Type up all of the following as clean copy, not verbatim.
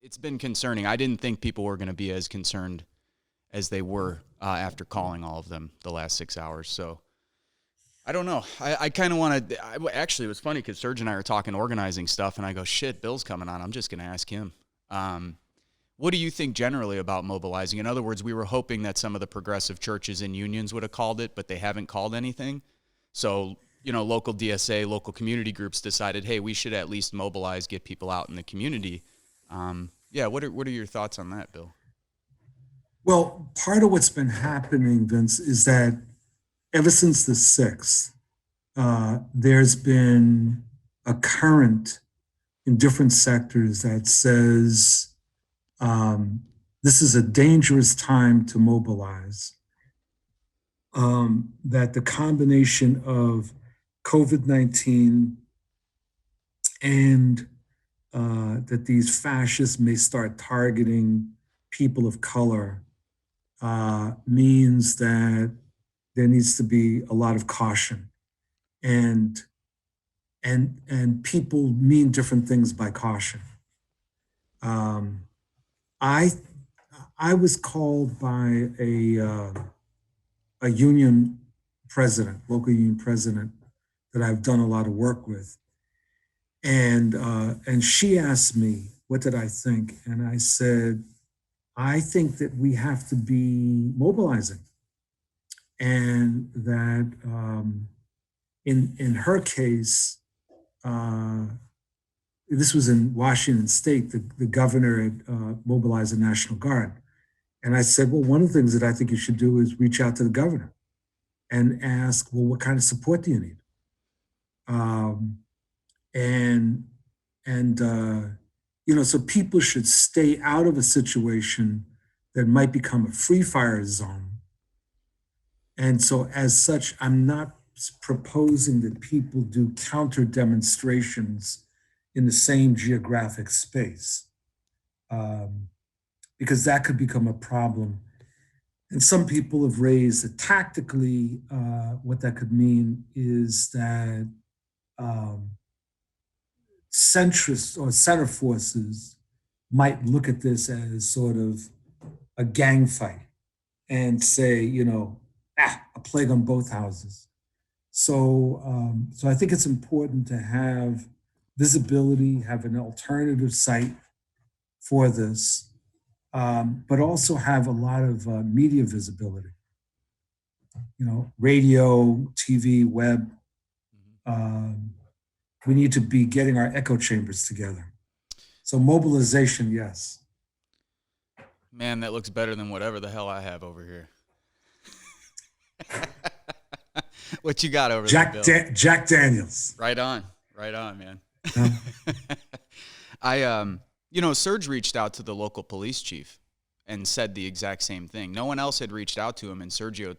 It's been concerning. I didn't think people were going to be as concerned as they were after calling all of them the last 6 hours. So I don't know. I kind of want to. Actually, it was funny because Serge and I are talking organizing stuff, and I go, shit, Bill's coming on. I'm just going to ask him. What do you think generally about mobilizing? In other words, we were hoping that some of the progressive churches and unions would have called it, but they haven't called anything. So, local DSA, local community groups decided, hey, we should at least mobilize, get people out in the community. What are your thoughts on that, Bill? Well, part of what's been happening, Vince, is that ever since the 6th, there's been a current in different sectors that says this is a dangerous time to mobilize, that the combination of COVID-19 and that these fascists may start targeting people of color means that there needs to be a lot of caution, and people mean different things by caution. I was called by a union president, local union president that I've done a lot of work with, and she asked me, what did I think? And I said, I think that we have to be mobilizing, and that in her case, this was in Washington State, the governor had mobilized the National Guard. And I said, well, one of the things that I think you should do is reach out to the governor and ask, well, what kind of support do you need? So people should stay out of a situation that might become a free fire zone. And so as such, I'm not proposing that people do counter demonstrations in the same geographic space, because that could become a problem. And some people have raised that tactically, what that could mean is that centrist or center forces might look at this as sort of a gang fight and say, a plague on both houses. So I think it's important to have visibility, have an alternative site for this, but also have a lot of media visibility. Radio, TV, web. We need to be getting our echo chambers together. So mobilization, yes. Man, that looks better than whatever the hell I have over here. What you got over there, Bill? Jack Daniels. Right on, man. Serge reached out to the local police chief and said the exact same thing. No one else had reached out to him, and Sergio,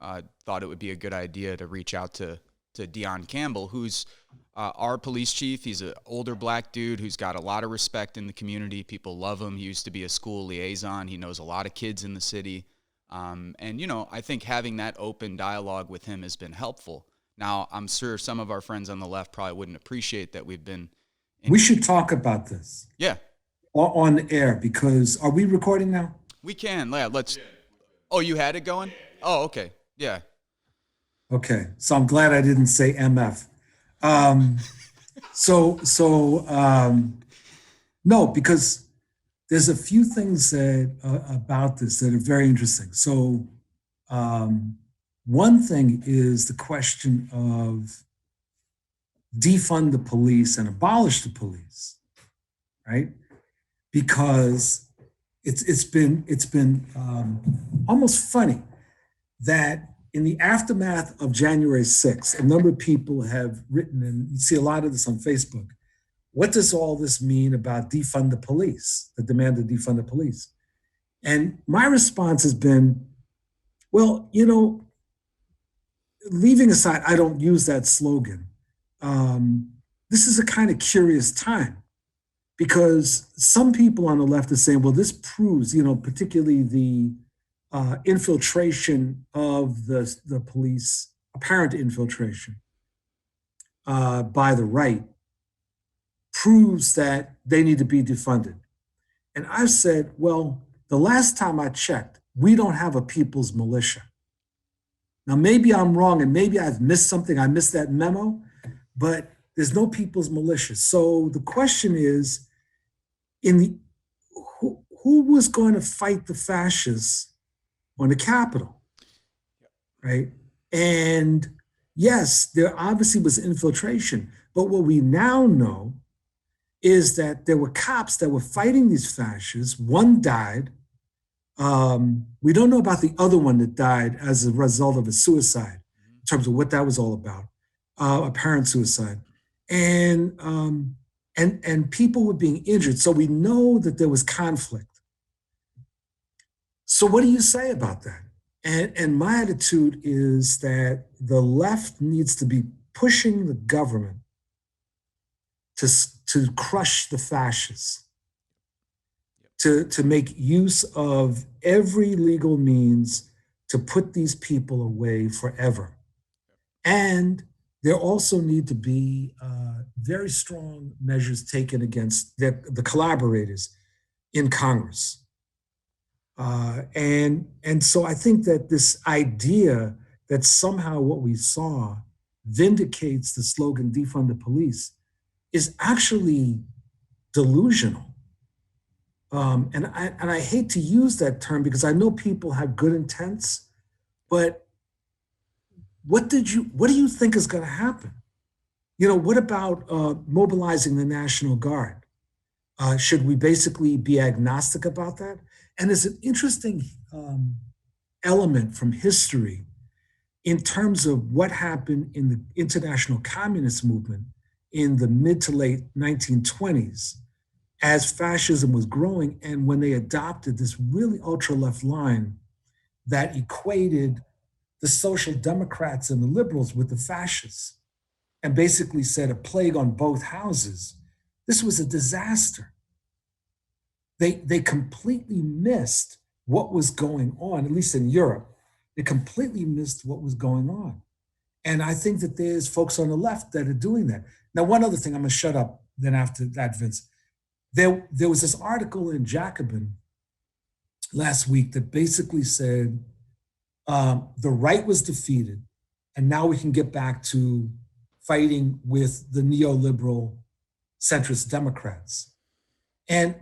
thought it would be a good idea to reach out to Dion Campbell, who's our police chief. He's an older black dude who's got a lot of respect in the community. People love him. He used to be a school liaison. He knows a lot of kids in the city. I think having that open dialogue with him has been helpful. Now, I'm sure some of our friends on the left probably wouldn't appreciate that we've been... We should talk about this. Yeah. On air, because are we recording now? We can. Yeah, let's... Oh, you had it going? Oh, okay. Yeah. Okay. So I'm glad I didn't say MF. No, because there's a few things about this that are very interesting. So one thing is the question of defund the police and abolish the police, right? Because it's been almost funny that in the aftermath of January 6th, a number of people have written, and you see a lot of this on Facebook, what does all this mean about defund the police, the demand to defund the police? And my response has been, well, leaving aside, I don't use that slogan. This is a kind of curious time, because some people on the left are saying, well, this proves, particularly the infiltration of the police, apparent infiltration by the right, proves that they need to be defunded. And I've said, well, the last time I checked, we don't have a people's militia. Now, maybe I'm wrong and maybe I've missed something. I missed that memo, but there's no people's militia. So the question is, in the who was going to fight the fascists on the Capitol, right? And yes, there obviously was infiltration, but what we now know is that there were cops that were fighting these fascists. One died. We don't know about the other one that died as a result of a suicide, in terms of what that was all about, apparent suicide, and people were being injured. So we know that there was conflict. So what do you say about that? And my attitude is that the left needs to be pushing the government to crush the fascists, to make use of every legal means to put these people away forever. And there also need to be very strong measures taken against the collaborators in Congress. And so I think that this idea that somehow what we saw vindicates the slogan defund the police is actually delusional. And I hate to use that term because I know people have good intents, but what do you think is going to happen? What about mobilizing the National Guard? Should we basically be agnostic about that? And there's an interesting element from history in terms of what happened in the international communist movement in the mid to late 1920s as fascism was growing, and when they adopted this really ultra-left line that equated the social democrats and the liberals with the fascists and basically said a plague on both houses. This was a disaster. They completely missed what was going on, at least in Europe. They completely missed what was going on. And I think that there's folks on the left that are doing that. Now, one other thing, I'm going to shut up then after that, Vince. There was this article in Jacobin last week that basically said the right was defeated, and now we can get back to fighting with the neoliberal centrist Democrats. And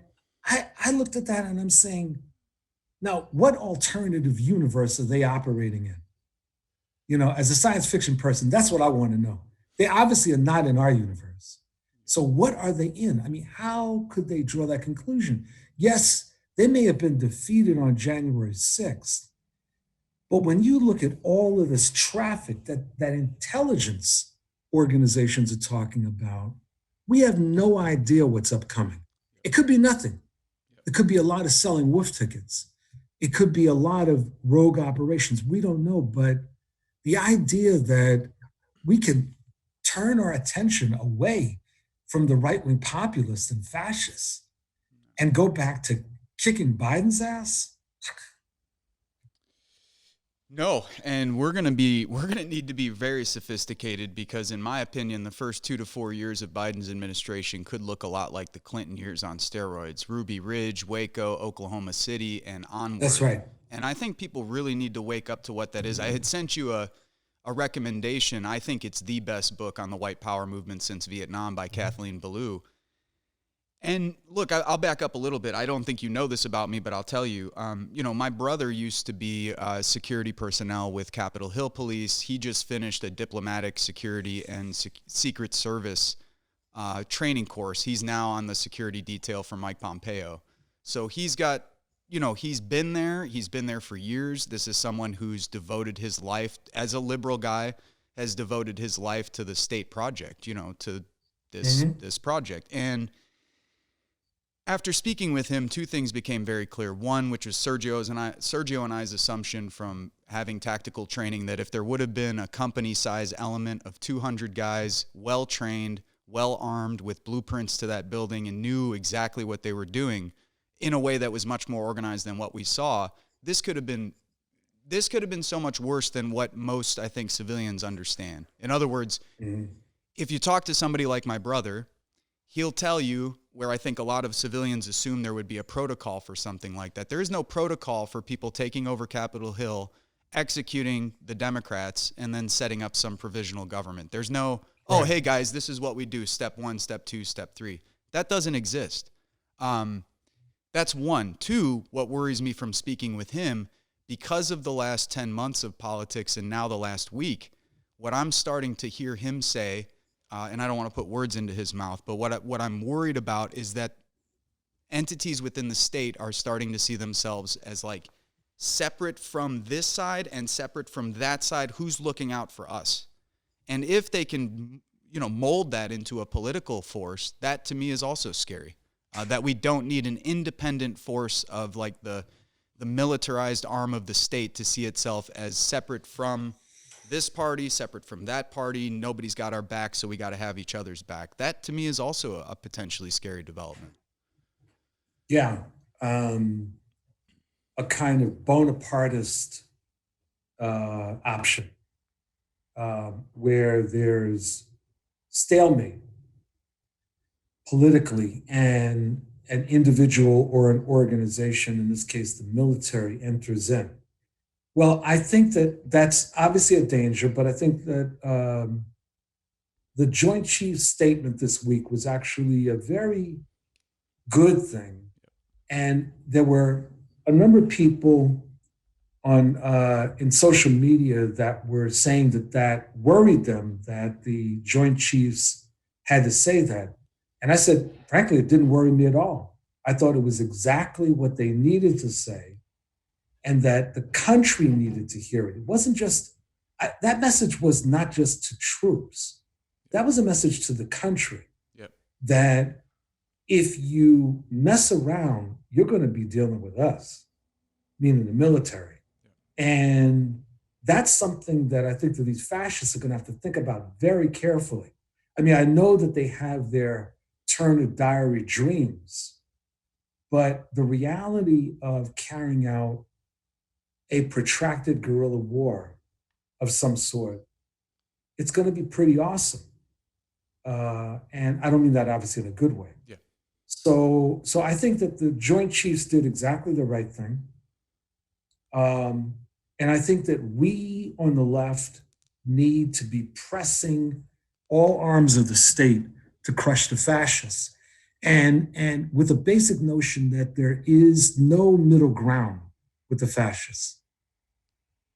I looked at that and I'm saying, now, what alternative universe are they operating in? As a science fiction person, that's what I want to know. They obviously are not in our universe. So what are they in? I mean, how could they draw that conclusion? Yes, they may have been defeated on January 6th, but when you look at all of this traffic that intelligence organizations are talking about, we have no idea what's upcoming. It could be nothing. It could be a lot of selling wolf tickets. It could be a lot of rogue operations. We don't know, but the idea that we can turn our attention away from the right-wing populists and fascists and go back to kicking Biden's ass? No, and we're gonna need to be very sophisticated because, in my opinion, the first 2 to 4 years of Biden's administration could look a lot like the Clinton years on steroids: Ruby Ridge, Waco, Oklahoma City, and onward. That's right. And I think people really need to wake up to what that is. I had sent you a recommendation. I think it's the best book on the white power movement since Vietnam by Kathleen Belew. And look, I'll back up a little bit. I don't think you know this about me, but I'll tell you. My brother used to be security personnel with Capitol Hill Police. He just finished a diplomatic security and Secret Service training course. He's now on the security detail for Mike Pompeo. So he's got, he's been there. He's been there for years. This is someone who's devoted his life, as a liberal guy, has devoted his life to the state project, to this project. And after speaking with him, two things became very clear. One, which was Sergio and I's assumption from having tactical training, that if there would have been a company-size element of 200 guys, well-trained, well-armed, with blueprints to that building and knew exactly what they were doing in a way that was much more organized than what we saw, this could have been so much worse than what most, I think, civilians understand. In other words, if you talk to somebody like my brother, he'll tell you where I think a lot of civilians assume there would be a protocol for something like that. There is no protocol for people taking over Capitol Hill, executing the Democrats, and then setting up some provisional government. There's no, oh, hey guys, this is what we do, step 1, step 2, step 3. That doesn't exist. That's one. Two, what worries me from speaking with him, because of the last 10 months of politics and now the last week, what I'm starting to hear him say, and I don't want to put words into his mouth, but what I'm worried about is that entities within the state are starting to see themselves as like separate from this side and separate from that side. Who's looking out for us? And if they can, mold that into a political force, that to me is also scary. That we don't need an independent force of like the militarized arm of the state to see itself as separate from this party, separate from that party. Nobody's got our back, so we got to have each other's back. That to me is also a potentially scary development. Yeah. A kind of Bonapartist option where there's stalemate politically and an individual or an organization, in this case, the military, enters in. Well, I think that that's obviously a danger, but I think that the Joint Chiefs statement this week was actually a very good thing. And there were a number of people on in social media that were saying that worried them, that the Joint Chiefs had to say that. And I said, frankly, it didn't worry me at all. I thought it was exactly what they needed to say and that the country needed to hear it. It wasn't just, that message was not just to troops. That was a message to the country. Yep. That if you mess around, you're going to be dealing with us, meaning the military. Yep. And that's something that I think that these fascists are going to have to think about very carefully. I mean, I know that they have their Turner Diary dreams, but the reality of carrying out a protracted guerrilla war of some sort, it's going to be pretty awesome. And I don't mean that obviously in a good way. Yeah. So I think that the Joint Chiefs did exactly the right thing. And I think that we on the left need to be pressing all arms of the state to crush the fascists. And with a basic notion that there is no middle ground with the fascists.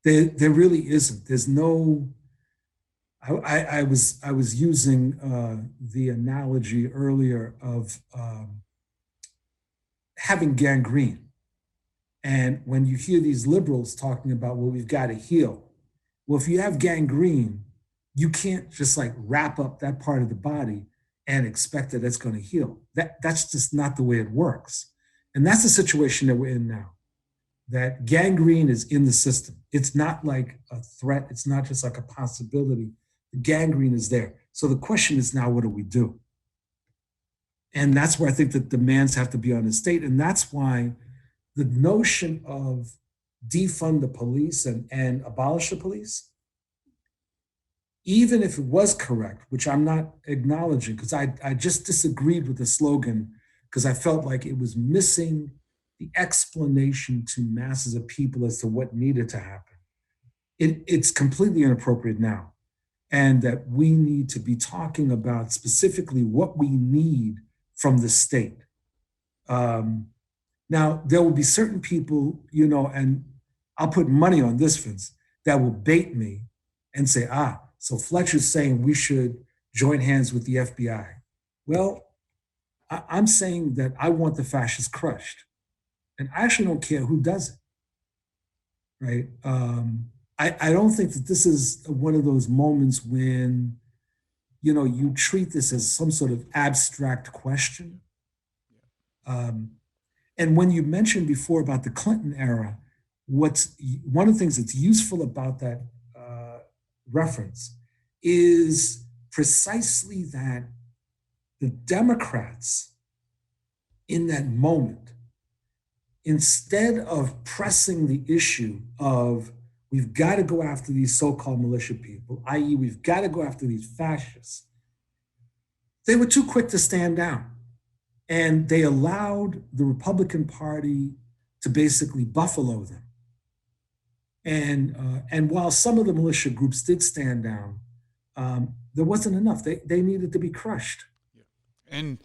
There really isn't. There's no, I was using the analogy earlier of having gangrene. And when you hear these liberals talking about, well, we've got to heal. Well, if you have gangrene, you can't just like wrap up that part of the body and expect that it's going to heal. That's just not the way it works. And that's the situation that we're in now. That gangrene is in the system. It's not like a threat. It's not just like a possibility. The gangrene is there. So the question is now, what do we do? And that's where I think that demands have to be on the state. And that's why the notion of defund the police and abolish the police, even if it was correct, which I'm not acknowledging, because I just disagreed with the slogan, because I felt like it was missing the explanation to masses of people as to what needed to happen. It's completely inappropriate now. And that we need to be talking about specifically what we need from the state. Now, there will be certain people, and I'll put money on this, Vince, that will bait me and say, so Fletcher's saying we should join hands with the FBI. Well, I'm saying that I want the fascists crushed. And I actually don't care who does it, right? I don't think that this is one of those moments when, you treat this as some sort of abstract question. And when you mentioned before about the Clinton era, one of the things that's useful about that reference is precisely that the Democrats in that moment, instead of pressing the issue of we've got to go after these so-called militia people, i.e. we've got to go after these fascists, they were too quick to stand down. And they allowed the Republican Party to basically buffalo them. And while some of the militia groups did stand down, there wasn't enough. They needed to be crushed. And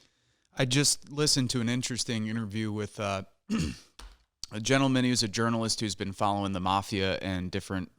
I just listened to an interesting interview with a gentleman who's a journalist who's been following the mafia and different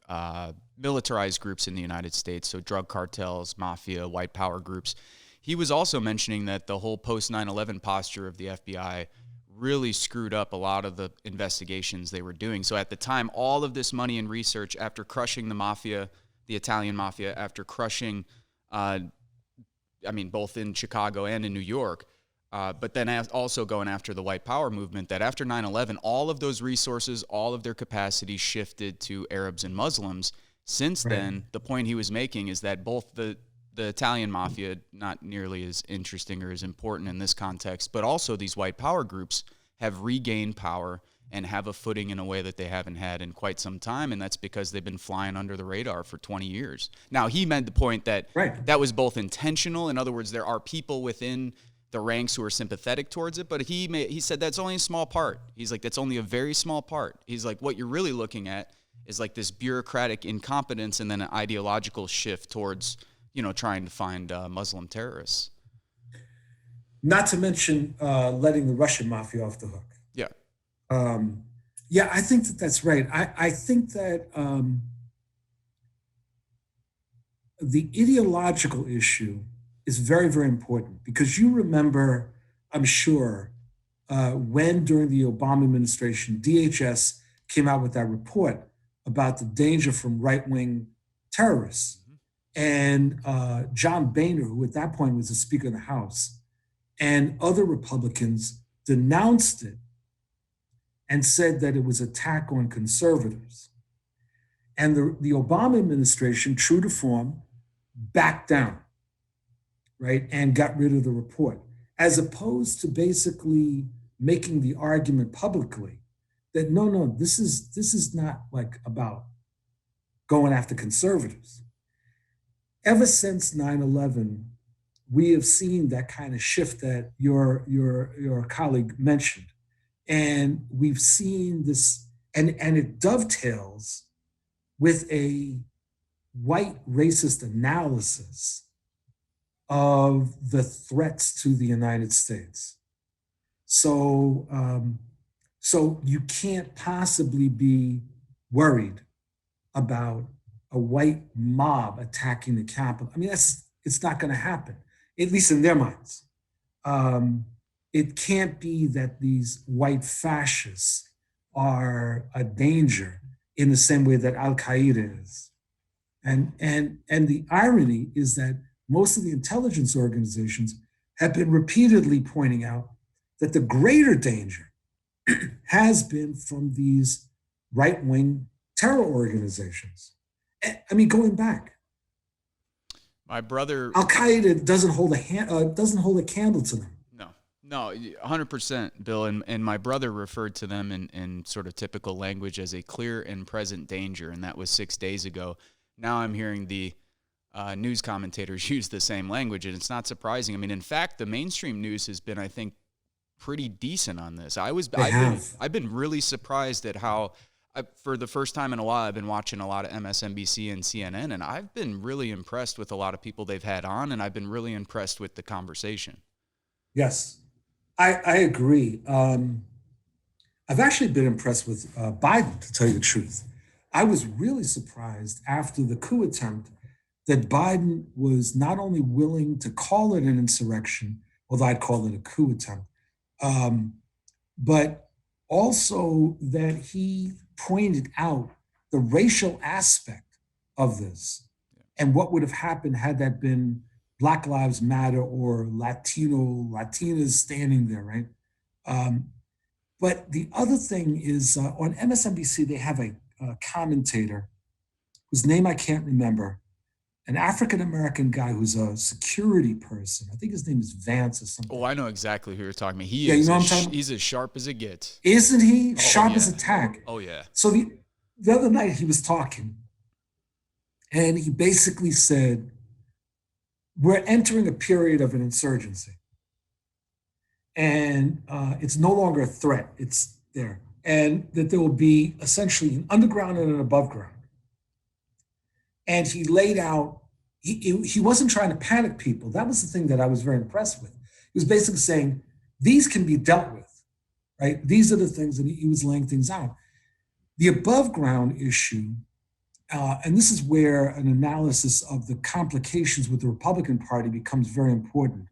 militarized groups in the United States, so drug cartels, mafia, white power groups. He was also mentioning that the whole post 9/11 posture of the FBI really screwed up a lot of the investigations they were doing. So at the time, all of this money and research after crushing the mafia, the Italian mafia, after crushing, both in Chicago and in New York, but then also going after the white power movement, that after 9/11, all of those resources, all of their capacity shifted to Arabs and Muslims. Since then, the point he was making is that both the Italian mafia, not nearly as interesting or as important in this context, but also these white power groups have regained power and have a footing in a way that they haven't had in quite some time, and that's because they've been flying under the radar for 20 years. Now, he meant the point that that was both intentional. In other words, there are people within the ranks who are sympathetic towards it, but he said that's only a small part. He's like, that's only a very small part. He's like, what you're really looking at is like this bureaucratic incompetence and then an ideological shift towards trying to find Muslim terrorists. Not to mention letting the Russian mafia off the hook. Yeah. Yeah, I think that's right. I think that the ideological issue is very, very important because you remember, I'm sure, when during the Obama administration, DHS came out with that report about the danger from right-wing terrorists. And John Boehner, who at that point was the Speaker of the House, and other Republicans denounced it and said that it was an attack on conservatives. And the Obama administration, true to form, backed down, right, and got rid of the report, as opposed to basically making the argument publicly that no, this is not like about going after conservatives. Ever since 9/11, we have seen that kind of shift that your colleague mentioned. And we've seen this, and it dovetails with a white racist analysis of the threats to the United States. So you can't possibly be worried about a white mob attacking the Capitol. I mean, it's not going to happen, at least in their minds. It can't be that these white fascists are a danger in the same way that Al-Qaeda is. And the irony is that most of the intelligence organizations have been repeatedly pointing out that the greater danger has been from these right-wing terror organizations. I mean, going back, my brother, Al-Qaeda doesn't hold a candle to them. No, 100%, Bill. And my brother referred to them in sort of typical language as a clear and present danger, and that was 6 days ago. Now I'm hearing the news commentators use the same language, and it's not surprising. I mean, in fact, the mainstream news has been, I think, pretty decent on this. I've been really surprised at how, for the first time in a while, I've been watching a lot of MSNBC and CNN, and I've been really impressed with a lot of people they've had on, and I've been really impressed with the conversation. Yes, I agree. I've actually been impressed with Biden, to tell you the truth. I was really surprised after the coup attempt that Biden was not only willing to call it an insurrection, although I'd call it a coup attempt, but also that he pointed out the racial aspect of this and what would have happened had that been Black Lives Matter or Latinas standing there, right? But the other thing is on MSNBC, they have a commentator whose name I can't remember, an African-American guy who's a security person. I think his name is Vance or something. Oh, I know exactly who you're talking about. He's as sharp as it gets. Isn't he? Sharp as a tack. Oh, yeah. So the other night he was talking, and he basically said, we're entering a period of an insurgency. and it's no longer a threat. It's there. And that there will be essentially an underground and an above ground. And he laid out, he wasn't trying to panic people. That was the thing that I was very impressed with. He was basically saying, these can be dealt with, right? These are the things, and he was laying things out. The above ground issue, and this is where an analysis of the complications with the Republican Party becomes very important.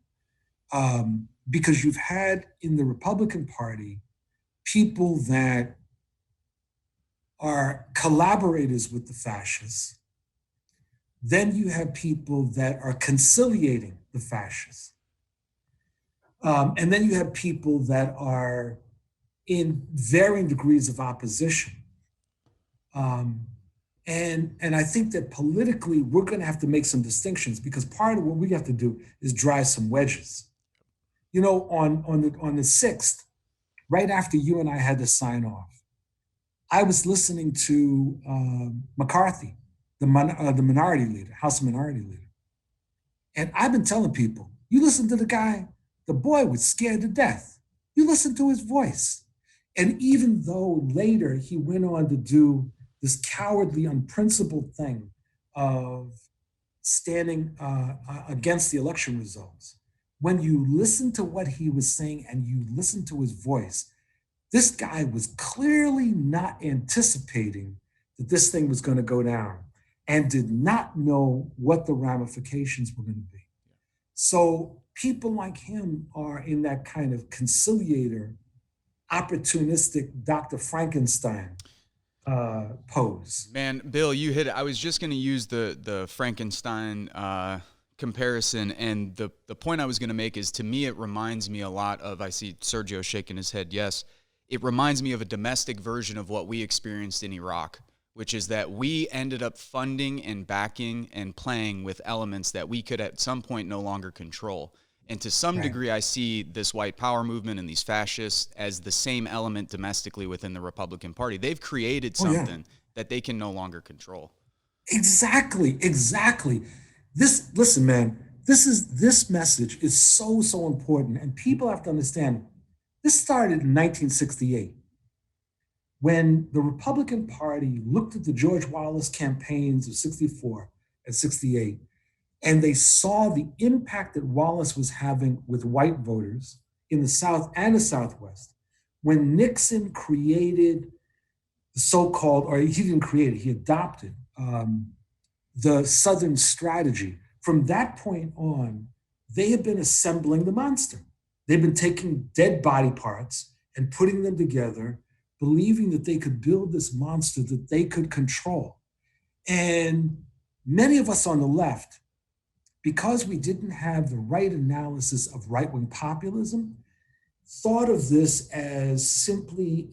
Because you've had in the Republican Party people that are collaborators with the fascists. Then you have people that are conciliating the fascists. And then you have people that are in varying degrees of opposition. And I think that politically, we're going to have to make some distinctions, because part of what we have to do is drive some wedges. You know, on the 6th, right after you and I had to sign off, I was listening to McCarthy, the minority leader, House Minority Leader. And I've been telling people, you listen to the guy, the boy was scared to death. You listen to his voice. And even though later he went on to do this cowardly, unprincipled thing of standing against the election results, when you listen to what he was saying and you listen to his voice, this guy was clearly not anticipating that this thing was going to go down and did not know what the ramifications were going to be. So people like him are in that kind of conciliator, opportunistic Dr. Frankenstein pose. Man, Bill, you hit it. I was just going to use the Frankenstein comparison, and the point I was going to make is, to me, it reminds me a lot of, I see Sergio shaking his head, yes, it reminds me of a domestic version of what we experienced in Iraq, which is that we ended up funding and backing and playing with elements that we could at some point no longer control. And to some degree, I see this white power movement and these fascists as the same element domestically within the Republican Party. They've created something that they can no longer control. Exactly. Listen, man, this message is so important. And people have to understand, this started in 1968. When the Republican Party looked at the George Wallace campaigns of 64 and 68, and they saw the impact that Wallace was having with white voters in the South and the Southwest, when Nixon created the so-called, or he didn't create it, he adopted the Southern strategy. From that point on, they have been assembling the monster. They've been taking dead body parts and putting them together, believing that they could build this monster that they could control. And many of us on the left, because we didn't have the right analysis of right-wing populism, thought of this as simply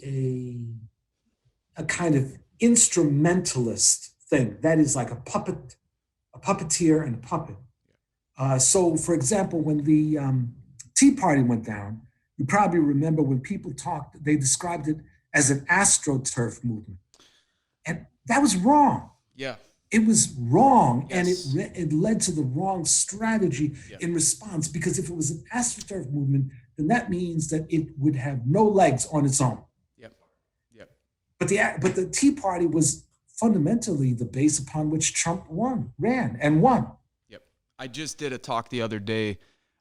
a kind of instrumentalist thing. That is like a puppeteer and a puppet. So, for example, when the Tea Party went down, you probably remember when people talked, they described it as an astroturf movement. And that was wrong. Yeah. It was wrong, yes. And it led to the wrong strategy in response, because if it was an astroturf movement, then that means that it would have no legs on its own. Yep. But the Tea Party was fundamentally the base upon which Trump ran and won. Yep. I just did a talk the other day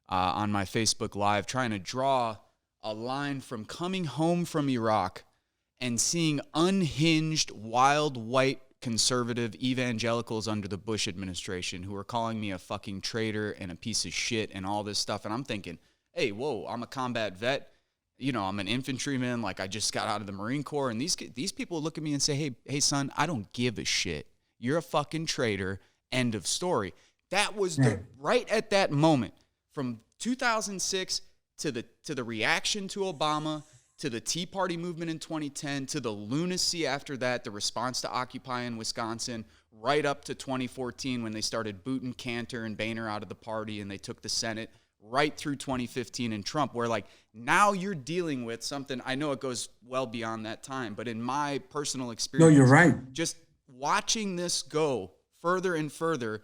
on my Facebook Live trying to draw a line from coming home from Iraq and seeing unhinged, wild, white conservative evangelicals under the Bush administration who are calling me a fucking traitor and a piece of shit and all this stuff. And I'm thinking, hey, whoa, I'm a combat vet. You know, I'm an infantryman. Like, I just got out of the Marine Corps. And these people look at me and say, hey, son, I don't give a shit. You're a fucking traitor. End of story. That was right at that moment, from 2006 to the reaction to Obama, to the Tea Party movement in 2010, to the lunacy after that, the response to Occupy in Wisconsin, right up to 2014 when they started booting Cantor and Boehner out of the party and they took the Senate, right through 2015 and Trump, where like now you're dealing with something. I know it goes well beyond that time, but in my personal experience, no, you're right. Just watching this go further and further,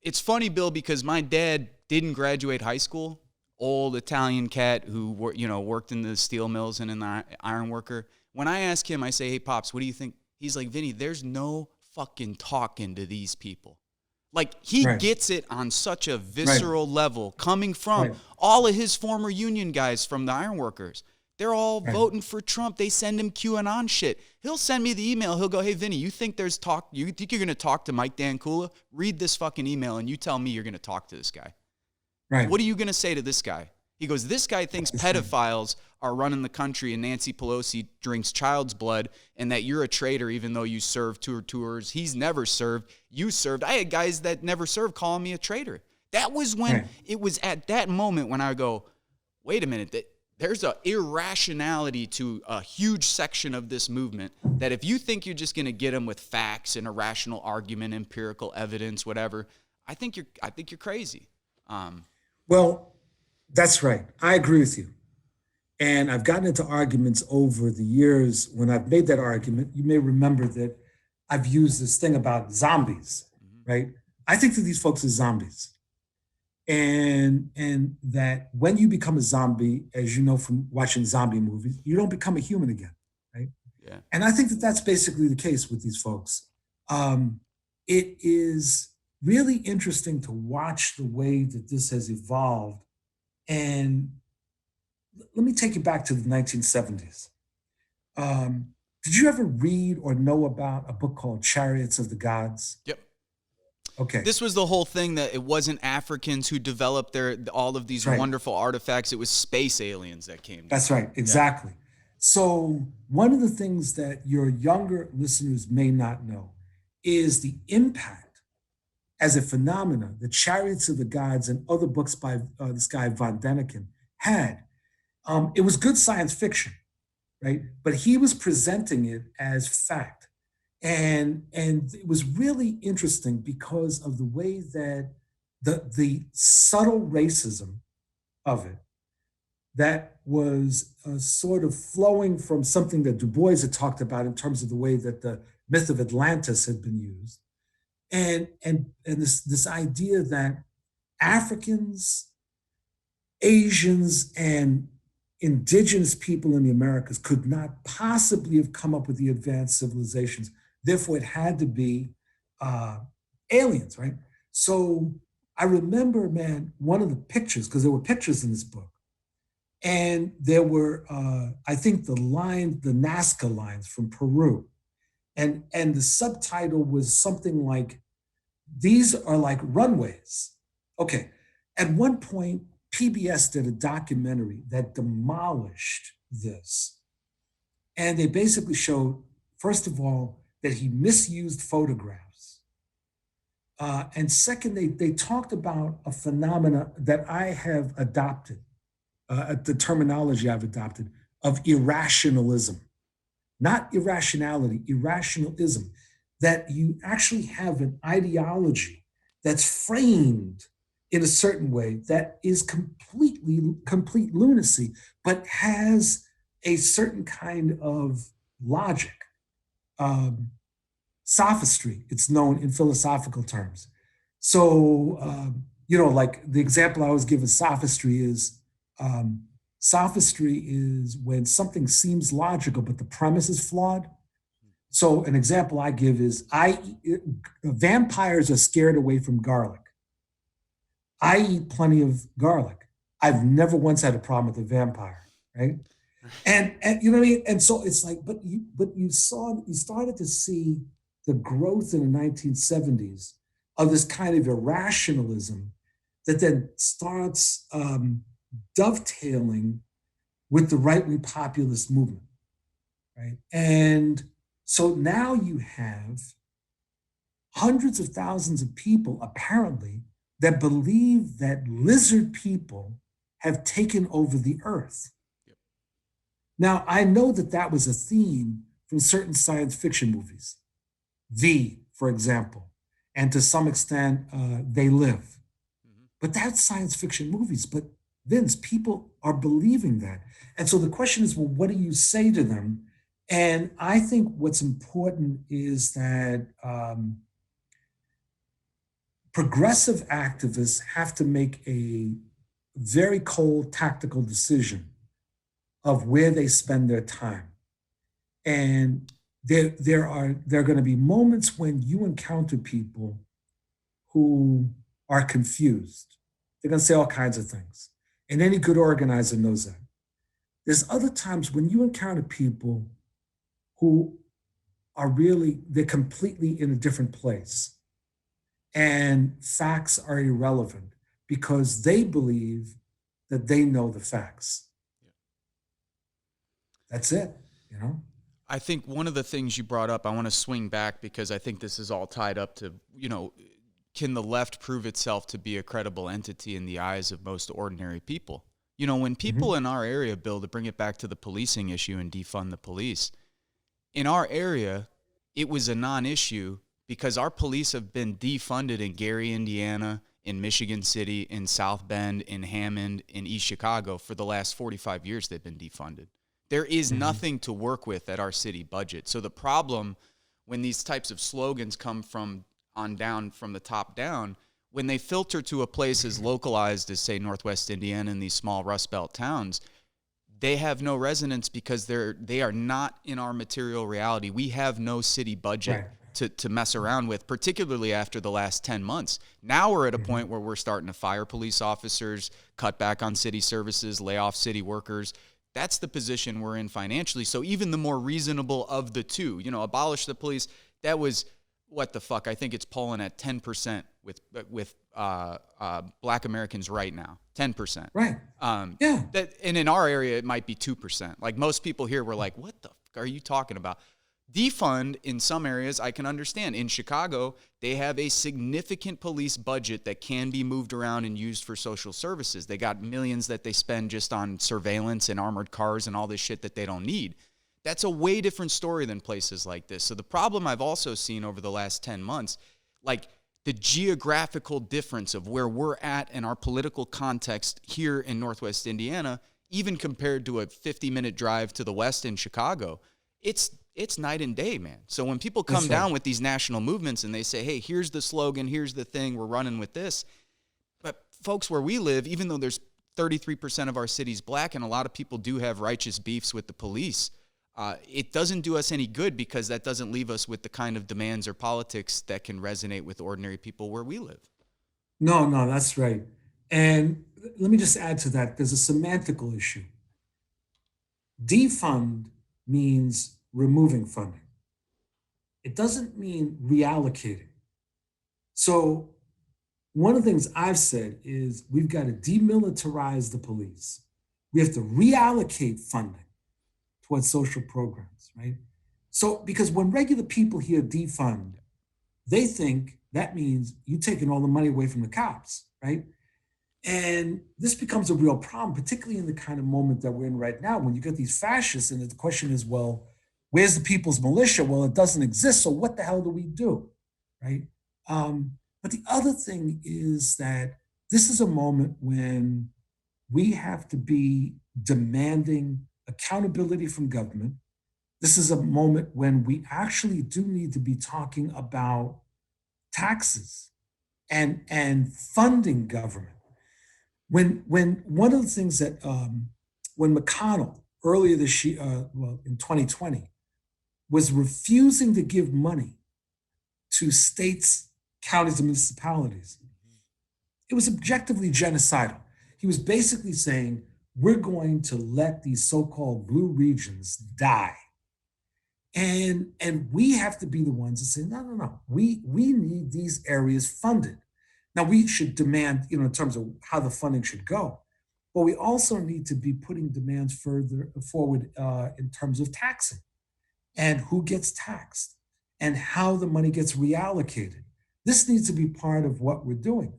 It's funny, Bill, because my dad didn't graduate high school. Old Italian cat who worked in the steel mills and in the iron worker. When I ask him, I say, "Hey, Pops, what do you think?" He's like, "Vinny, there's no fucking talking to these people." Like, he Right. gets it on such a Right. visceral level, coming from Right. all of his former union guys from the iron workers. They're all Right. voting for Trump. They send him QAnon shit. He'll send me the email. He'll go, "Hey, Vinny, you think there's talk? You think you're going to talk to Mike Dankula? Read this fucking email and you tell me you're going to talk to this guy. Right. What are you going to say to this guy?" He goes, "This guy thinks pedophiles are running the country and Nancy Pelosi drinks child's blood and that you're a traitor even though you served two tours. He's never served. You served." I had guys that never served calling me a traitor. That was when it was at that moment when I go, wait a minute, there's an irrationality to a huge section of this movement that if you think you're just going to get them with facts and a rational argument, empirical evidence, whatever, I think you're crazy. Well, that's right. I agree with you. And I've gotten into arguments over the years when I've made that argument. You may remember that I've used this thing about zombies, right? I think that these folks are zombies. And that when you become a zombie, as you know from watching zombie movies, you don't become a human again, right? Yeah. And I think that that's basically the case with these folks. It is really interesting to watch the way that this has evolved. And let me take you back to the 1970s. Did you ever read or know about a book called Chariots of the Gods? Yep. Okay. This was the whole thing, that it wasn't Africans who developed all of these wonderful artifacts. It was space aliens that came. That's right. Exactly. Yeah. So one of the things that your younger listeners may not know is the impact as a phenomena that Chariots of the Gods and other books by this guy Von Däniken had. It was good science fiction, right? But he was presenting it as fact. And it was really interesting because of the way that the subtle racism of it that was sort of flowing from something that Du Bois had talked about in terms of the way that the myth of Atlantis had been used. And this idea that Africans, Asians, and indigenous people in the Americas could not possibly have come up with the advanced civilizations. Therefore, it had to be aliens, right? So I remember, man, one of the pictures, because there were pictures in this book, and there were, I think, the Nazca lines from Peru. And the subtitle was something like, "These are like runways." Okay, at one point, PBS did a documentary that demolished this. And they basically showed, first of all, that he misused photographs. And second, they talked about a phenomena that I have adopted, the terminology I've adopted, of irrationalism. Not irrationality, irrationalism, that you actually have an ideology that's framed in a certain way that is complete lunacy, but has a certain kind of logic. Sophistry, it's known in philosophical terms. So, like the example I always give of sophistry is when something seems logical, but the premise is flawed. So an example I give is vampires are scared away from garlic. I eat plenty of garlic. I've never once had a problem with a vampire, right? And you know what I mean? And so it's like, but you started to see the growth in the 1970s of this kind of irrationalism that then starts dovetailing with the right-wing populist movement, right? And so now you have hundreds of thousands of people, apparently, that believe that lizard people have taken over the earth. Yep. Now, I know that was a theme from certain science fiction movies. For example, and to some extent, They Live. Mm-hmm. But that's science fiction movies. But Vince, people are believing that. And so the question is, well, what do you say to them? And I think what's important is that progressive activists have to make a very cold tactical decision of where they spend their time. And there are going to be moments when you encounter people who are confused. They're going to say all kinds of things. And any good organizer knows that. There's other times when you encounter people who are really, they're completely in a different place. And facts are irrelevant because they believe that they know the facts. That's it, you know? I think one of the things you brought up, I want to swing back because I think this is all tied up to, can the left prove itself to be a credible entity in the eyes of most ordinary people? When people in our area, Bill, to bring it back to the policing issue and defund the police, in our area, it was a non-issue because our police have been defunded in Gary, Indiana, in Michigan City, in South Bend, in Hammond, in East Chicago. For the last 45 years, they've been defunded. There is nothing to work with at our city budget. So the problem when these types of slogans come from on down, from the top down, when they filter to a place as localized as, say, Northwest Indiana and these small Rust Belt towns, they have no resonance because they are not in our material reality. We have no city budget to mess around with, particularly after the last 10 months. Now we're at a point where we're starting to fire police officers, cut back on city services, lay off city workers. That's the position we're in financially. So even the more reasonable of the two, abolish the police, that was, what the fuck? I think it's polling at 10% with Black Americans right now. 10%. Right. Yeah. And in our area, it might be 2%. Like most people here were like, what the fuck are you talking about? Defund in some areas, I can understand. In Chicago, they have a significant police budget that can be moved around and used for social services. They got millions that they spend just on surveillance and armored cars and all this shit that they don't need. That's a way different story than places like this. So the problem I've also seen over the last 10 months, like the geographical difference of where we're at in our political context here in Northwest Indiana, even compared to a 50-minute drive to the west in Chicago, it's night and day, man. So when people come down with these national movements and they say, hey, here's the slogan, here's the thing, we're running with this. But folks, where we live, even though there's 33% of our city's Black and a lot of people do have righteous beefs with the police, it doesn't do us any good because that doesn't leave us with the kind of demands or politics that can resonate with ordinary people where we live. No, that's right. And let me just add to that. There's a semantical issue. Defund means removing funding. It doesn't mean reallocating. So one of the things I've said is we've got to demilitarize the police. We have to reallocate funding towards social programs, right? So, because when regular people hear defund, they think that means you taking all the money away from the cops, right? And this becomes a real problem, particularly in the kind of moment that we're in right now, when you get these fascists, and the question is, well, where's the people's militia? Well, it doesn't exist, so what the hell do we do, right? But the other thing is that this is a moment when we have to be demanding accountability from government. This is a moment when we actually do need to be talking about taxes and funding government. When one of the things that when McConnell earlier this year, in 2020, was refusing to give money to states, counties, and municipalities, it was objectively genocidal. He was basically saying, we're going to let these so-called blue regions die. And we have to be the ones that say, no. We need these areas funded. Now, we should demand, in terms of how the funding should go, but we also need to be putting demands further forward in terms of taxing and who gets taxed and how the money gets reallocated. This needs to be part of what we're doing.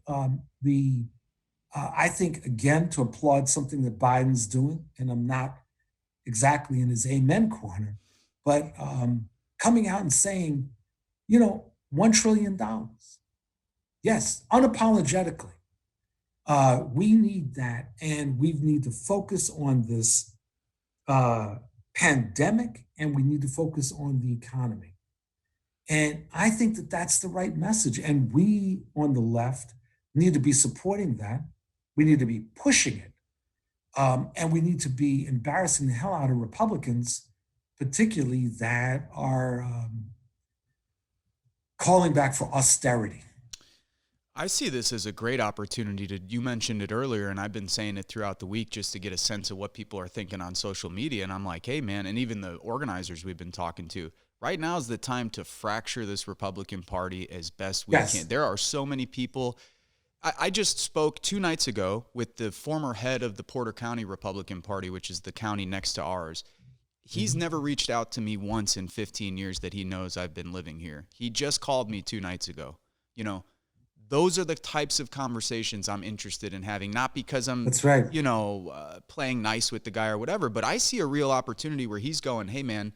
I think, again, to applaud something that Biden's doing, and I'm not exactly in his amen corner, but coming out and saying, $1 trillion. Yes, unapologetically. We need that, and we need to focus on this pandemic, and we need to focus on the economy. And I think that that's the right message. And we on the left need to be supporting that. We need to be pushing it. And we need to be embarrassing the hell out of Republicans, particularly that are calling back for austerity. I see this as a great opportunity to, you mentioned it earlier, and I've been saying it throughout the week just to get a sense of what people are thinking on social media. And I'm like, hey, man, and even the organizers we've been talking to, right now is the time to fracture this Republican Party as best we can. Yes. There are so many people. I just spoke 2 nights ago with the former head of the Porter County Republican Party, which is the county next to ours. He's never reached out to me once in 15 years that he knows I've been living here. He just called me 2 nights ago. You know, those are the types of conversations I'm interested in having, not because I'm, That's right. playing nice with the guy or whatever, but I see a real opportunity where he's going, hey, man,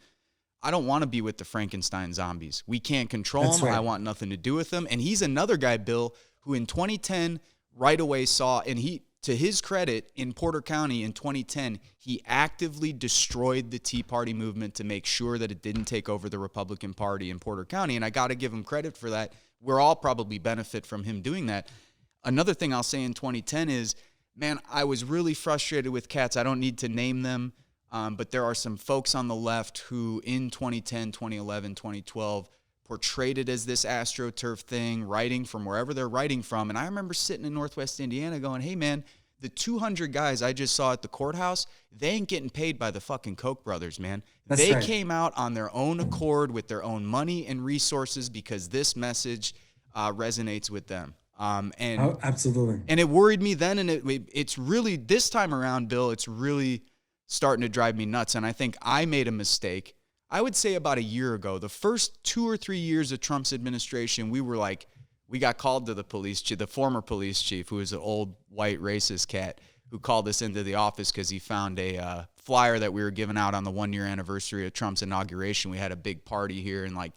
I don't want to be with the Frankenstein zombies. We can't control That's them. I right. want nothing to do with them. And he's another guy, Bill, who in 2010 right away saw, and he, to his credit, in Porter County in 2010, he actively destroyed the Tea Party movement to make sure that it didn't take over the Republican Party in Porter County. And I got to give him credit for that. We're all probably benefit from him doing that. Another thing I'll say in 2010 is, man, I was really frustrated with cats. I don't need to name them, but there are some folks on the left who in 2010, 2011, 2012 portrayed it as this AstroTurf thing, writing from wherever they're writing from. And I remember sitting in Northwest Indiana going, hey, man, the 200 guys I just saw at the courthouse, they ain't getting paid by the fucking Koch brothers, man. That's They right. came out on their own accord with their own money and resources because this message resonates with them. And Oh, absolutely. and it worried me then, and it's really, this time around, Bill, it's really starting to drive me nuts. And I think I made a mistake. I would say about a year ago, the first 2 or 3 years of Trump's administration, we were like, we got called to the police chief, the former police chief, who was an old white racist cat, who called us into the office because he found a flyer that we were giving out on the 1 year anniversary of Trump's inauguration. We had a big party here and like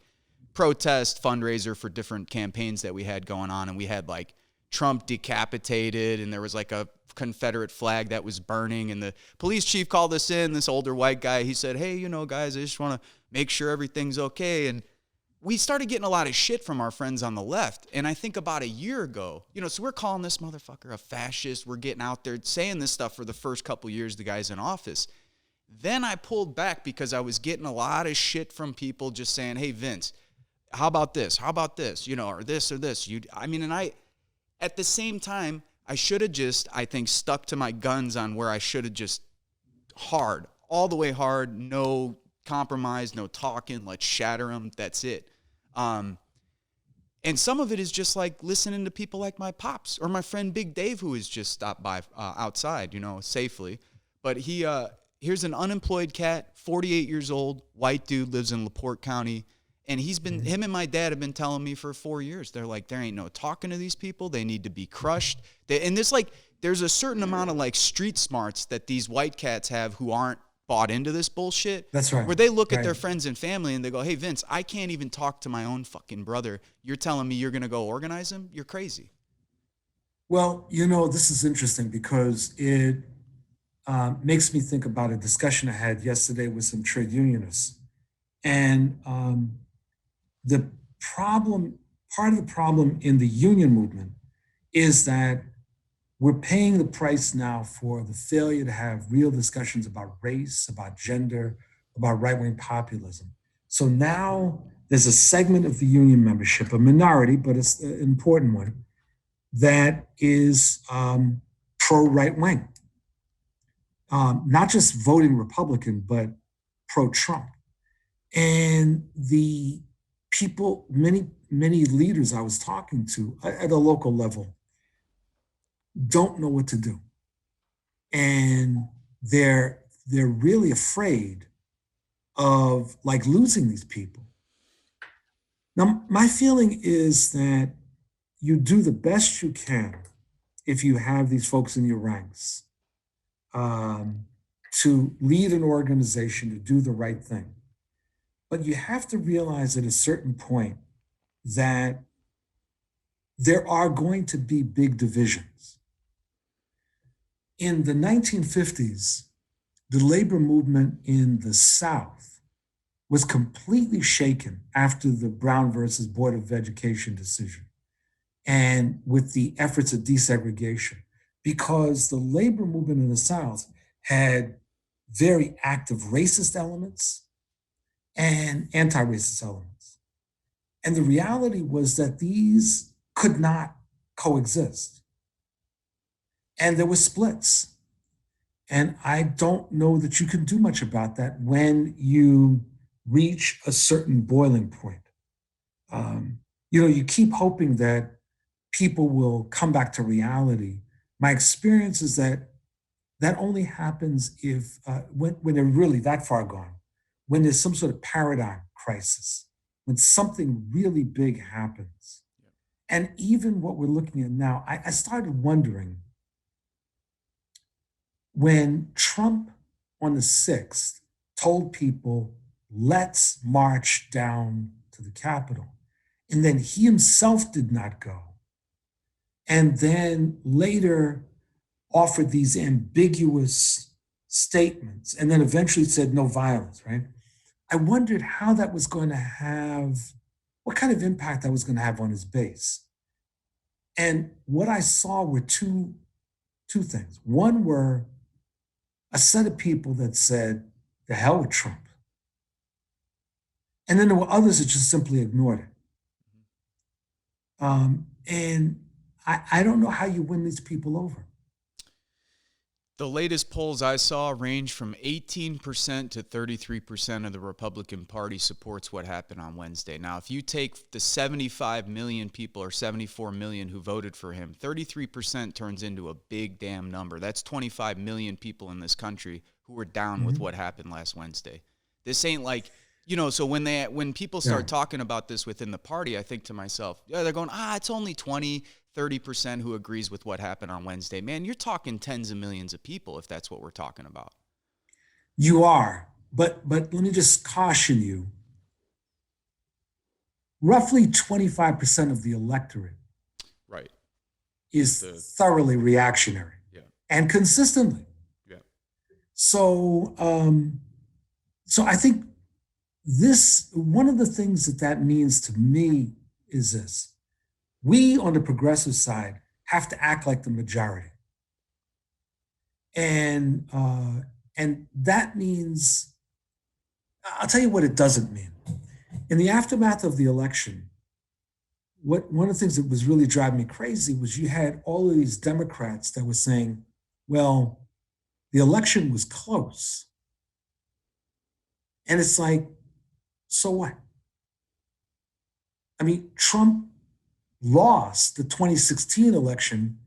protest fundraiser for different campaigns that we had going on, and we had like Trump decapitated, and there was like a Confederate flag that was burning, and the police chief called us in, this older white guy. He said, hey, guys, I just want to make sure everything's okay. And we started getting a lot of shit from our friends on the left. And I think about a year ago, so we're calling this motherfucker a fascist. We're getting out there saying this stuff for the first couple years the guy's in office. Then I pulled back because I was getting a lot of shit from people just saying, hey, Vince, how about this? How about this? Or this or this. And I, at the same time, I should have just, I think, stuck to my guns on where I should have just hard, all the way hard, no compromise, no talking, let's shatter them, that's it. And some of it is just like listening to people like my pops or my friend Big Dave, who has just stopped by outside, safely. But here's an unemployed cat, 48 years old, white dude, lives in LaPorte County. And him and my dad have been telling me for 4 years, they're like, there ain't no talking to these people. They need to be crushed. There's a certain amount of like street smarts that these white cats have who aren't bought into this bullshit. That's right. Where they look at Right. their friends and family and they go, hey, Vince, I can't even talk to my own fucking brother. You're telling me you're going to go organize him? You're crazy. Well, this is interesting because it makes me think about a discussion I had yesterday with some trade unionists. And the problem, part of the problem in the union movement is that we're paying the price now for the failure to have real discussions about race, about gender, about right-wing populism. So now there's a segment of the union membership, a minority, but it's an important one, that is pro-right-wing, not just voting Republican, but pro-Trump. And the people, many leaders I was talking to at a local level don't know what to do. And they're really afraid of like losing these people. Now, my feeling is that you do the best you can if you have these folks in your ranks to lead an organization to do the right thing. But you have to realize at a certain point that there are going to be big divisions. In the 1950s, the labor movement in the South was completely shaken after the Brown versus Board of Education decision and with the efforts of desegregation, because the labor movement in the South had very active racist elements and anti-racist elements. And the reality was that these could not coexist. And there were splits. And I don't know that you can do much about that when you reach a certain boiling point. You keep hoping that people will come back to reality. My experience is that that only happens if when they're really that far gone, when there's some sort of paradigm crisis, when something really big happens. And even what we're looking at now, I started wondering when Trump on the 6th told people, let's march down to the Capitol. And then he himself did not go. And then later offered these ambiguous statements and then eventually said no violence, right? I wondered how that was going to have, what kind of impact that was going to have on his base. And what I saw were two things. One were a set of people that said, the hell with Trump. And then there were others that just simply ignored it. And I don't know how you win these people over. The latest polls I saw range from 18% to 33% of the Republican Party supports what happened on Wednesday. Now, if you take the 75 million people or 74 million who voted for him, 33% turns into a big damn number. That's 25 million people in this country who were down with what happened last Wednesday. This ain't like, so when people start talking about this within the party, I think to myself, they're going, it's only 30% who agrees with what happened on Wednesday. Man, you're talking tens of millions of people if that's what we're talking about. You are, but let me just caution you. Roughly 25% of the electorate is thoroughly reactionary and consistently. Yeah. So I think one of the things that means to me is this. We on the progressive side have to act like the majority. And that means, I'll tell you what it doesn't mean. In the aftermath of the election, one of the things that was really driving me crazy was you had all of these Democrats that were saying, well, the election was close. And it's like, so what? I mean, Trump lost the 2016 election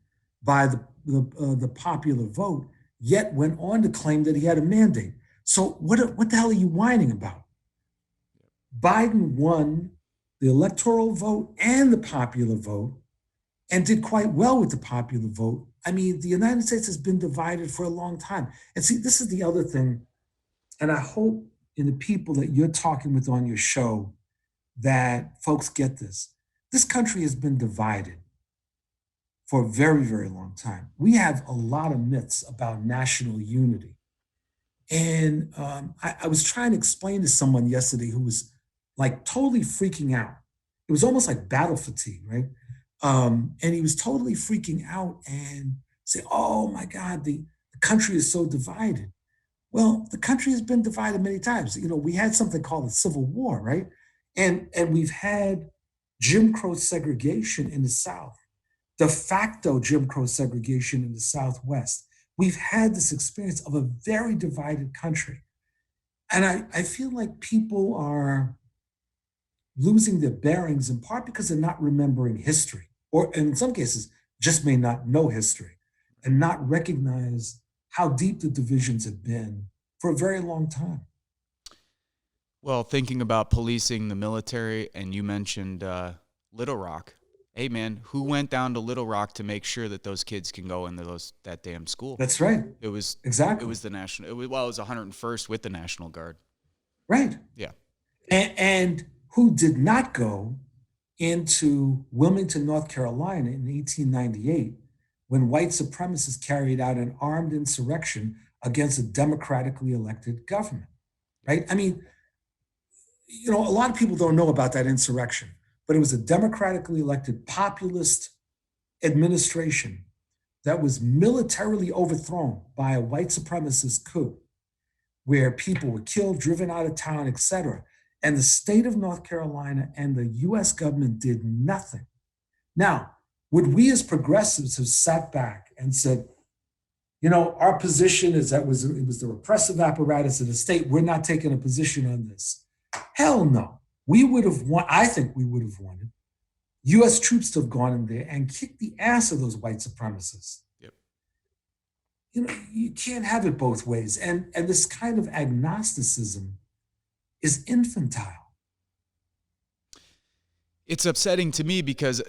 by the popular vote, yet went on to claim that he had a mandate. So what the hell are you whining about? Biden won the electoral vote and the popular vote and did quite well with the popular vote. I mean, the United States has been divided for a long time. And see, this is the other thing, and I hope in the people that you're talking with on your show that folks get this. This country has been divided for a very, very long time. We have a lot of myths about national unity. And I was trying to explain to someone yesterday who was like totally freaking out. It was almost like battle fatigue, right? And he was totally freaking out and say, oh my God, the country is so divided. Well, the country has been divided many times. We had something called the Civil War, right? And we've had Jim Crow segregation in the South, de facto Jim Crow segregation in the Southwest. We've had this experience of a very divided country. And I feel like people are losing their bearings in part because they're not remembering history, or in some cases, just may not know history and not recognize how deep the divisions have been for a very long time. Well, thinking about policing the military, and you mentioned Little Rock. Hey, man, who went down to Little Rock to make sure that those kids can go into that damn school? That's right. It was exactly. It was the national. It was 101st with the National Guard. Right. Yeah. And who did not go into Wilmington, North Carolina in 1898 when white supremacists carried out an armed insurrection against a democratically elected government, right? I mean, a lot of people don't know about that insurrection, but it was a democratically elected populist administration that was militarily overthrown by a white supremacist coup, where people were killed, driven out of town, etc. And the state of North Carolina and the US government did nothing. Now, would we as progressives have sat back and said, our position is that it was the repressive apparatus of the state. We're not taking a position on this. Hell no. We would have won. I think we would have wanted US troops to have gone in there and kicked the ass of those white supremacists. Yep. You can't have it both ways. And this kind of agnosticism is infantile. It's upsetting to me because,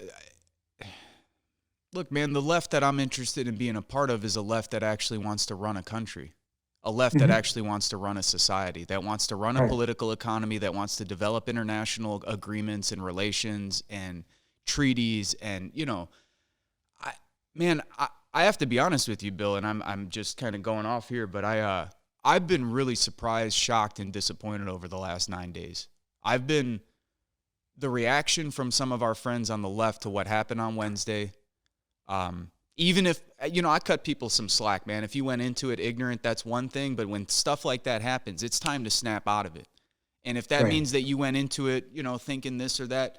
look, man, the left that I'm interested in being a part of is a left that actually wants to run a country, a left that actually wants to run a society, that wants to run a political economy, that wants to develop international agreements and relations and treaties. And, I have to be honest with you, Bill, and I'm just kind of going off here, but I've been really surprised, shocked, and disappointed over the last 9 days. The reaction from some of our friends on the left to what happened on Wednesday, even if, I cut people some slack, man. If you went into it ignorant, that's one thing. But when stuff like that happens, it's time to snap out of it. And if that means that you went into it, thinking this or that,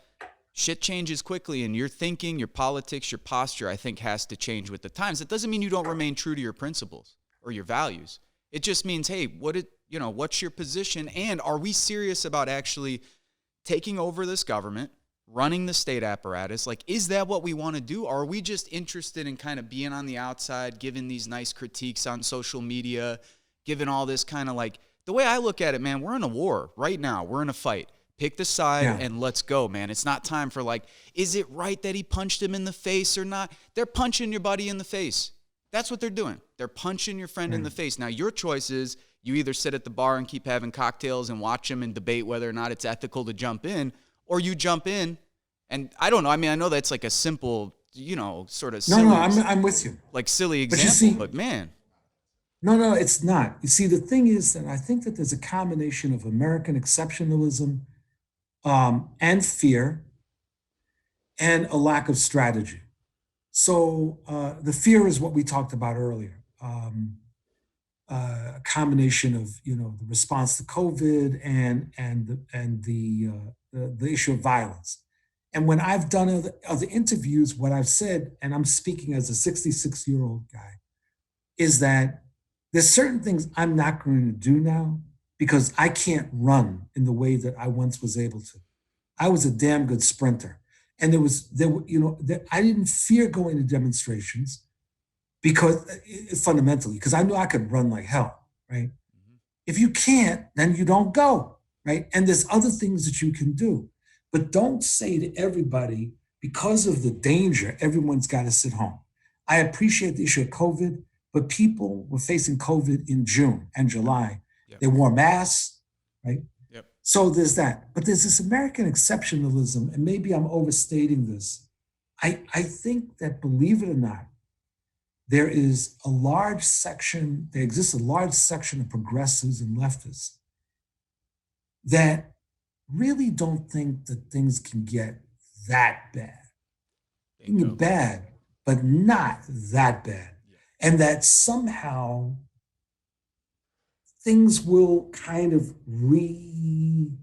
shit changes quickly. And your thinking, your politics, your posture, I think, has to change with the times. It doesn't mean you don't remain true to your principles or your values. It just means, hey, what's your position? And are we serious about actually taking over this government, running the state apparatus? Like, is that what we want to do? Or are we just interested in kind of being on the outside, giving these nice critiques on social media, giving all this kind of like, the way I look at it, man, we're in a war right now. We're in a fight. Pick the side and let's go, man. It's not time for like, is it right that he punched him in the face or not? They're punching your buddy in the face. That's what they're doing. They're punching your friend in the face. Now, your choice is you either sit at the bar and keep having cocktails and watch them and debate whether or not it's ethical to jump in, or you jump in. And I don't know. I mean, I know that's like a simple, sort of silly. No, I'm with you. Like silly example, but man. No, it's not. You see, the thing is that I think that there's a combination of American exceptionalism and fear and a lack of strategy. So the fear is what we talked about earlier. A combination of the response to COVID and the issue of violence. And when I've done other interviews, what I've said, and I'm speaking as a 66-year-old guy, is that there's certain things I'm not going to do now because I can't run in the way that I once was able to. I was a damn good sprinter, and I didn't fear going to demonstrations because fundamentally, because I knew I could run like hell, right? Mm-hmm. If you can't, then you don't go, right? And there's other things that you can do, but don't say to everybody, because of the danger, everyone's got to sit home. I appreciate the issue of COVID, but people were facing COVID in June and July. Yep. They wore masks, right? Yep. So there's that. But there's this American exceptionalism, and maybe I'm overstating this. I think that, believe it or not, there exists a large section of progressives and leftists that really don't think that things can get that bad. They can get bad, but not that bad. And that somehow things will kind of reform.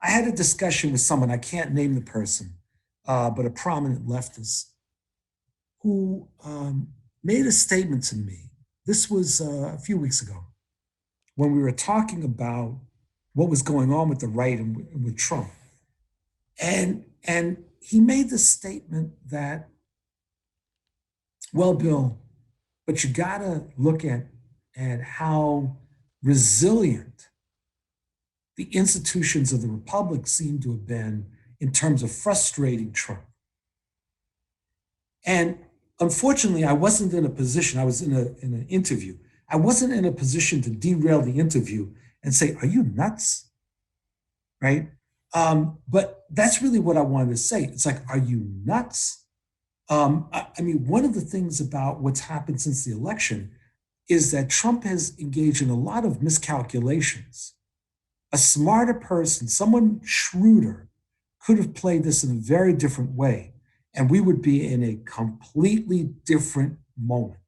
I had a discussion with someone, I can't name the person, but a prominent leftist, who made a statement to me. This was a few weeks ago when we were talking about what was going on with the right and with Trump. And he made the statement that, well, Bill, but you gotta look at how resilient the institutions of the Republic seem to have been in terms of frustrating Trump. And unfortunately, I wasn't in a position, I was in an interview. I wasn't in a position to derail the interview and say, are you nuts? Right? But that's really what I wanted to say. It's like, are you nuts? I mean, one of the things about what's happened since the election is that Trump has engaged in a lot of miscalculations A smarter person, someone shrewder, could have played this in a very different way, and we would be in a completely different moment.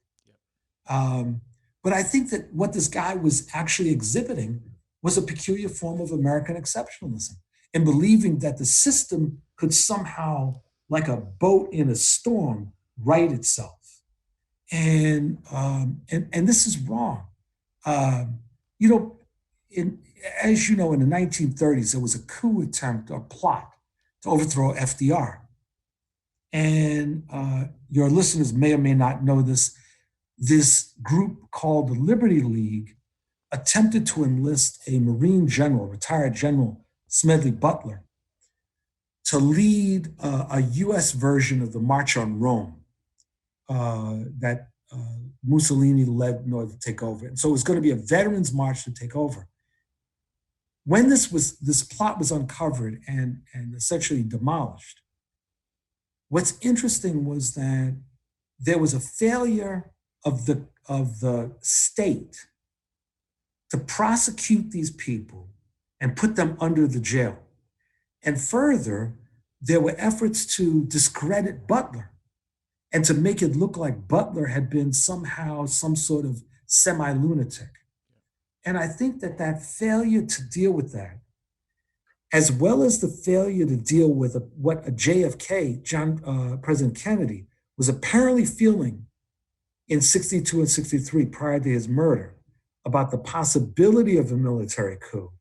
Um, but I think that what this guy was actually exhibiting was a peculiar form of American exceptionalism and believing that the system could somehow, like a boat in a storm, right itself. And this is wrong. Um, you know, in as you know, in the 1930s, there was a coup attempt or plot to overthrow FDR. And your listeners may or may not know this. This group called the Liberty League attempted to enlist a Marine general, retired General Smedley Butler, to lead a US version of the March on Rome that Mussolini led in order to take over. And so it was going to be a veterans march to take over. When this plot was uncovered and essentially demolished, what's interesting was that there was a failure of the state to prosecute these people and put them under the jail. And further, there were efforts to discredit Butler and to make it look like Butler had been somehow some sort of semi-lunatic. And I think that failure to deal with that, as well as the failure to deal with what a JFK, President Kennedy, was apparently feeling in 62 and 63 prior to his murder about the possibility of a military coup,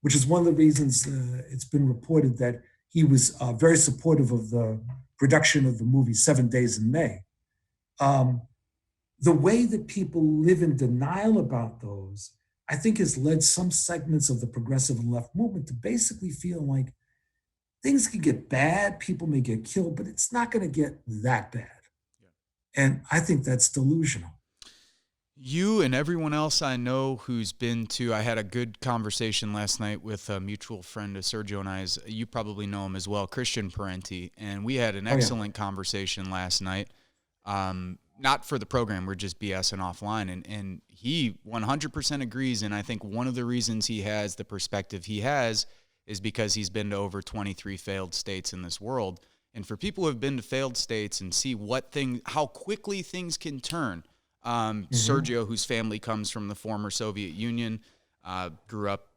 which is one of the reasons it's been reported that he was very supportive of the production of the movie 7 Days in May. The way that people live in denial about those, I think, has led some segments of the progressive and left movement to basically feel like things can get bad, people may get killed, but it's not going to get that bad. Yeah. And I think that's delusional. You and everyone else I know who's been to, I had a good conversation last night with a mutual friend of Sergio and I's. You probably know him as well, Christian Parenti, and we had an excellent conversation last night. Not for the program, we're just BSing offline, and he 100% agrees, and I think one of the reasons he has the perspective he has is because he's been to over 23 failed states in this world. And for people who have been to failed states and see how quickly things can turn, Sergio, whose family comes from the former Soviet Union, grew up,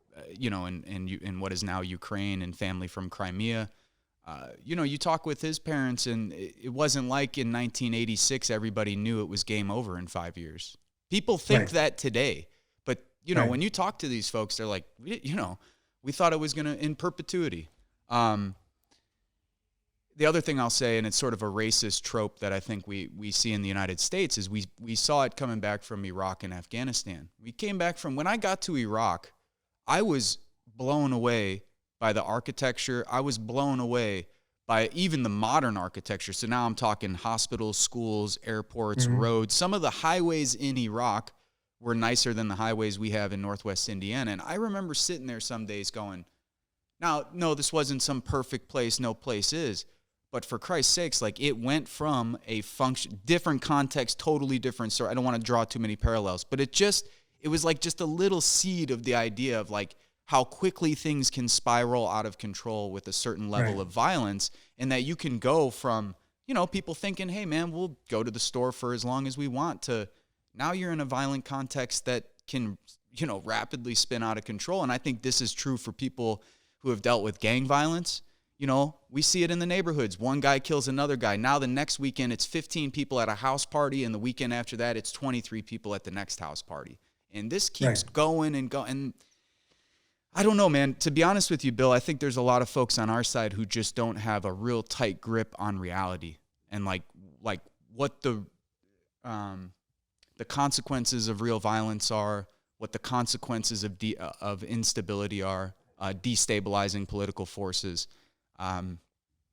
in what is now Ukraine, and family from Crimea. You talk with his parents, and it wasn't like in 1986 everybody knew it was game over in 5 years. People think that today, but when you talk to these folks, they're like, we thought it was going to in perpetuity. The other thing I'll say, and it's sort of a racist trope that I think we see in the United States, is we saw it coming back from Iraq and Afghanistan. We came back from, when I got to Iraq, I was blown away by the architecture. I was blown away by even the modern architecture. So now I'm talking hospitals, schools, airports, roads. Some of the highways in Iraq were nicer than the highways we have in Northwest Indiana. And I remember sitting there some days going, now, no, this wasn't some perfect place. No place is. But for Christ's sakes, like, it went from a different context, totally different story. I don't want to draw too many parallels, but it was like just a little seed of the idea of like how quickly things can spiral out of control with a certain level of violence, and that you can go from, people thinking, hey man, we'll go to the store for as long as we want, to now you're in a violent context that can, rapidly spin out of control. And I think this is true for people who have dealt with gang violence. We see it in the neighborhoods. One guy kills another guy. Now the next weekend, it's 15 people at a house party, and the weekend after that, it's 23 people at the next house party. And this keeps going and going. And I don't know, man. To be honest with you, Bill, I think there's a lot of folks on our side who just don't have a real tight grip on reality and like what the consequences of real violence are, what the consequences of instability are, destabilizing political forces.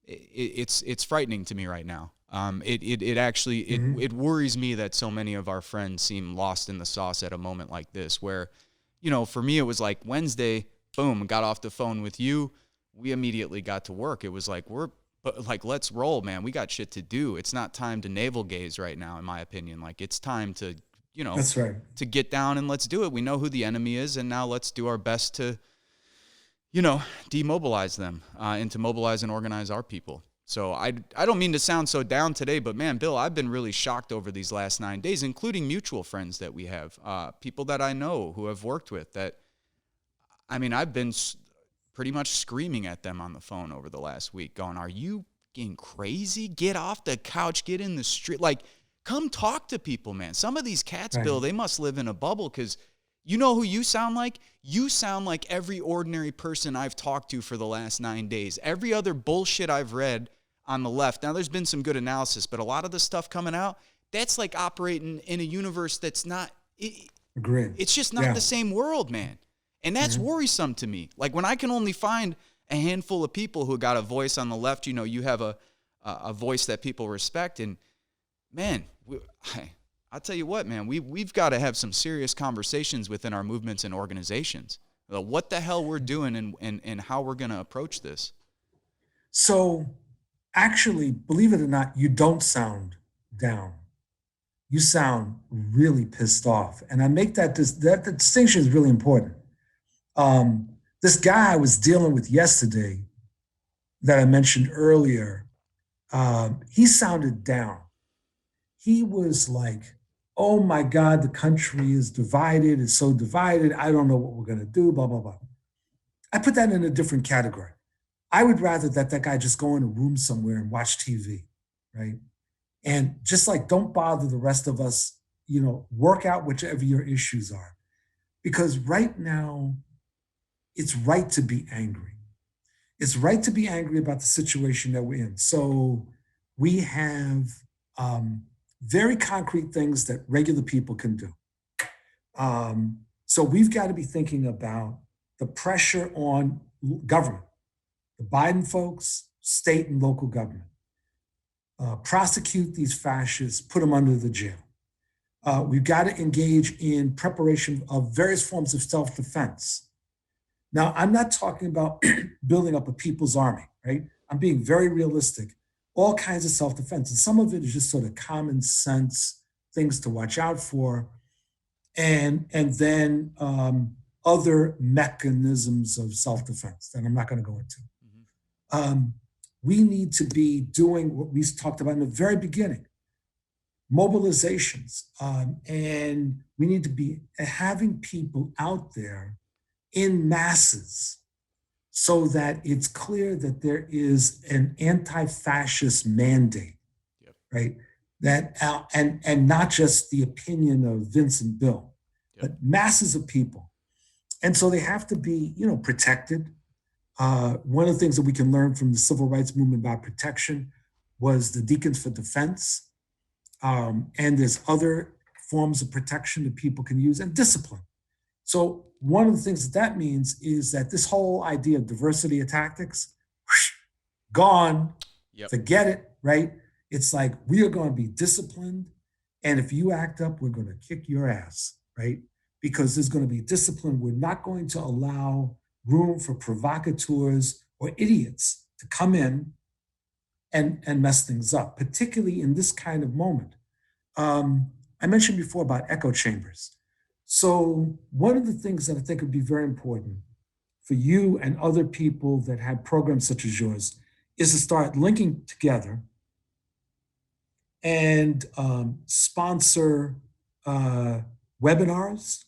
It's frightening to me right now. It worries me that so many of our friends seem lost in the sauce at a moment like this, where, for me, it was like Wednesday, boom, got off the phone with you. We immediately got to work. It was like, let's roll, man. We got shit to do. It's not time to navel gaze right now, in my opinion. Like, it's time to, That's right. to get down and let's do it. We know who the enemy is, and now let's do our best to demobilize them and to mobilize and organize our people. So I don't mean to sound so down today, but man, Bill, I've been really shocked over these last 9 days, including mutual friends that we have, people that I know who have worked with that. I mean, I've been pretty much screaming at them on the phone over the last week going, are you getting crazy? Get off the couch, get in the street. Like, come talk to people, man. Some of these cats, Right. Bill, they must live in a bubble because you know who you sound like? You sound like every ordinary person I've talked to for the last 9 days. Every other bullshit I've read on the left. Now, there's been some good analysis, but a lot of the stuff coming out, that's like operating in a universe that's not, Agreed. it's just not the same world, man. And that's worrisome to me. Like when I can only find a handful of people who got a voice on the left, you have a voice that people respect. And man, I'll tell you what, man, we've got to have some serious conversations within our movements and organizations. What the hell we're doing and how we're going to approach this. So actually, believe it or not, you don't sound down. You sound really pissed off. And I make that distinction is really important. This guy I was dealing with yesterday that I mentioned earlier, he sounded down. He was like, oh my God, the country is divided. It's so divided. I don't know what we're going to do, blah, blah, blah. I put that in a different category. I would rather that guy just go in a room somewhere and watch TV, right? And just like, don't bother the rest of us, work out whichever your issues are. Because right now, it's right to be angry. It's right to be angry about the situation that we're in. So we have very concrete things that regular people can do. So we've got to be thinking about the pressure on government, the Biden folks, state and local government. Prosecute these fascists, put them under the jail. We've got to engage in preparation of various forms of self-defense. Now, I'm not talking about building up a people's army, right? I'm being very realistic. All kinds of self-defense. And some of it is just sort of common sense things to watch out for. And then other mechanisms of self-defense that I'm not going to go into. We need to be doing what we talked about in the very beginning, mobilizations. And we need to be having people out there in masses so that it's clear that there is an anti-fascist mandate, right? That and not just the opinion of Vince and Bill, but masses of people. And so they have to be, protected. One of the things that we can learn from the civil rights movement about protection was the Deacons for Defense. And there's other forms of protection that people can use and discipline. So one of the things that means is that this whole idea of diversity of tactics, gone, forget it, right? It's like, we are going to be disciplined. And if you act up, we're going to kick your ass, right? Because there's going to be discipline. We're not going to allow room for provocateurs or idiots to come in and mess things up, particularly in this kind of moment. I mentioned before about echo chambers. So one of the things that I think would be very important for you and other people that have programs such as yours is to start linking together and sponsor webinars,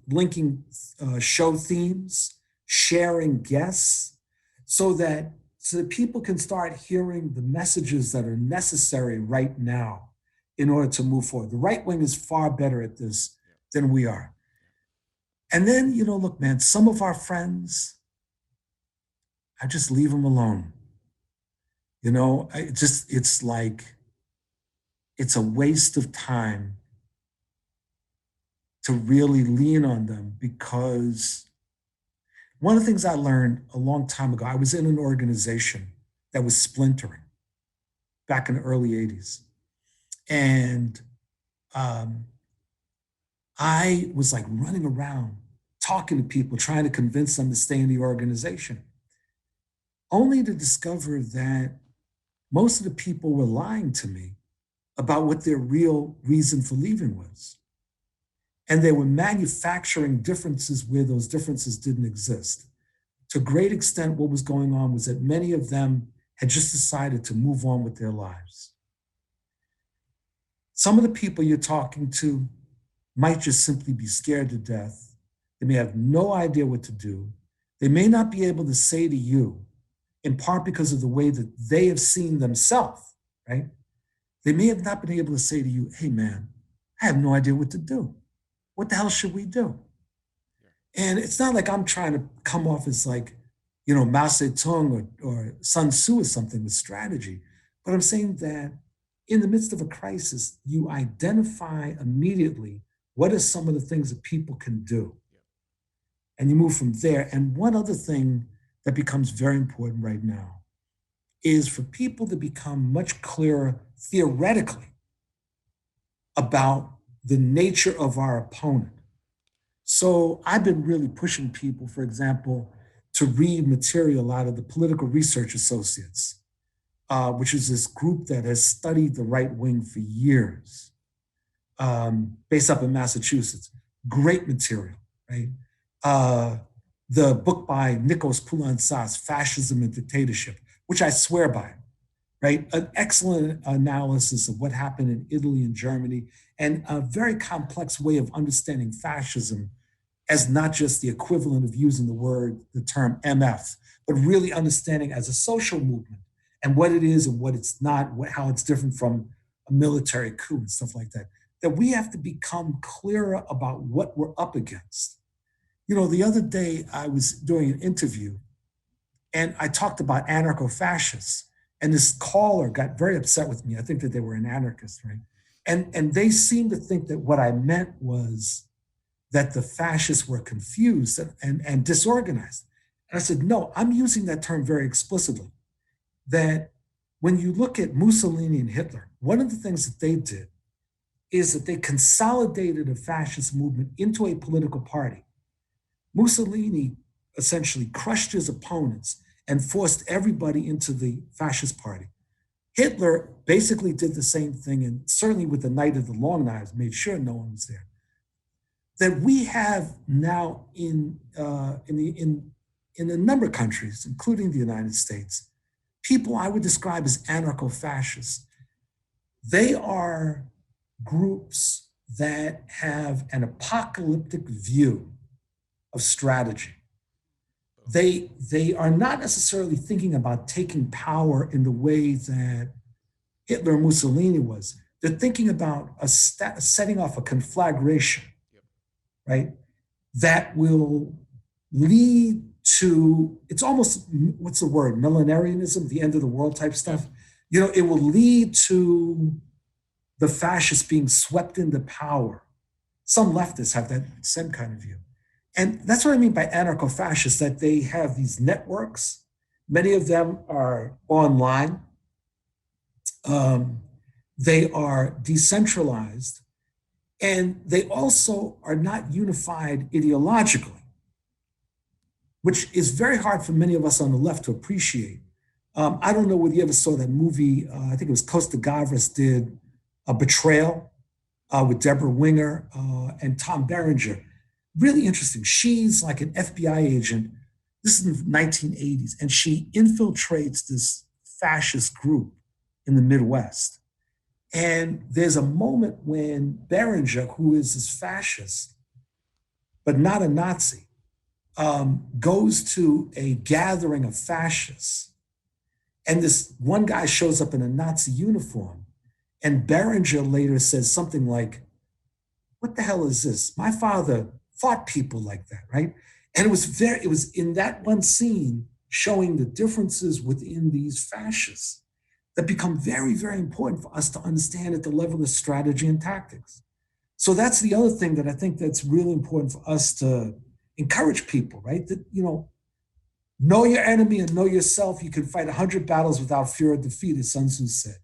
linking show themes, sharing guests, so that people can start hearing the messages that are necessary right now in order to move forward. The right wing is far better at this than we are. And then, look, man, some of our friends, I just leave them alone. It's like, it's a waste of time to really lean on them, because one of the things I learned a long time ago, I was in an organization that was splintering back in the early 80s. And I was like running around, talking to people, trying to convince them to stay in the organization, only to discover that most of the people were lying to me about what their real reason for leaving was. And they were manufacturing differences where those differences didn't exist. to a great extent, what was going on was that many of them had just decided to move on with their lives. Some of the people you're talking to might just simply be scared to death. They may have no idea what to do. They may not be able to say to you, in part because of the way that they have seen themselves, right? They may have not been able to say to you, hey man, I have no idea what to do. What the hell should we do? And it's not like I'm trying to come off as like, Mao Zedong or Sun Tzu or something with strategy. But I'm saying that in the midst of a crisis, you identify immediately what are some of the things that people can do. And you move from there. And one other thing that becomes very important right now is for people to become much clearer theoretically about the nature of our opponent. So I've been really pushing people, for example, to read material out of the Political Research Associates, which is this group that has studied the right wing for years, based up in Massachusetts. Great material, right? The book by Nikos Poulantzas, Fascism and Dictatorship, which I swear by, right? An excellent analysis of what happened in Italy and Germany, and a very complex way of understanding fascism as not just the equivalent of using the term MF, but really understanding as a social movement and what it is and what it's not, how it's different from a military coup and stuff like that. That we have to become clearer about what we're up against. The other day I was doing an interview and I talked about anarcho-fascists, and this caller got very upset with me. I think that they were an anarchist, right? And they seemed to think that what I meant was that the fascists were confused and disorganized. And I said, no, I'm using that term very explicitly. That when you look at Mussolini and Hitler, one of the things that they did is that they consolidated a fascist movement into a political party. Mussolini essentially crushed his opponents and forced everybody into the fascist party. Hitler basically did the same thing, and certainly with the Night of the Long Knives, made sure no one was there. That we have now in a number of countries, including the United States, people I would describe as anarcho-fascists. They are groups that have an apocalyptic view of strategy. They are not necessarily thinking about taking power in the way that Hitler and Mussolini was. They're thinking about setting off a conflagration, right? That will lead to, it's almost, what's the word, millenarianism, the end of the world type stuff. It will lead to the fascists being swept into power. Some leftists have that same kind of view. And that's what I mean by anarcho-fascists, that they have these networks. Many of them are online. They are decentralized. And they also are not unified ideologically, which is very hard for many of us on the left to appreciate. I don't know whether you ever saw that movie, I think it was Costa Gavras did, A Betrayal, with Deborah Winger and Tom Berenger. Really interesting. She's like an FBI agent. This is in the 1980s, and she infiltrates this fascist group in the Midwest. And there's a moment when Berenger, who is this fascist, but not a Nazi, goes to a gathering of fascists. And this one guy shows up in a Nazi uniform. And Berenger later says something like, what the hell is this? My father fought people like that, right? And it was in that one scene showing the differences within these fascists that become very, very important for us to understand at the level of strategy and tactics. So that's the other thing that I think that's really important for us to encourage people, right? That, know your enemy and know yourself. You can fight 100 battles without fear of defeat, as Sun Tzu said.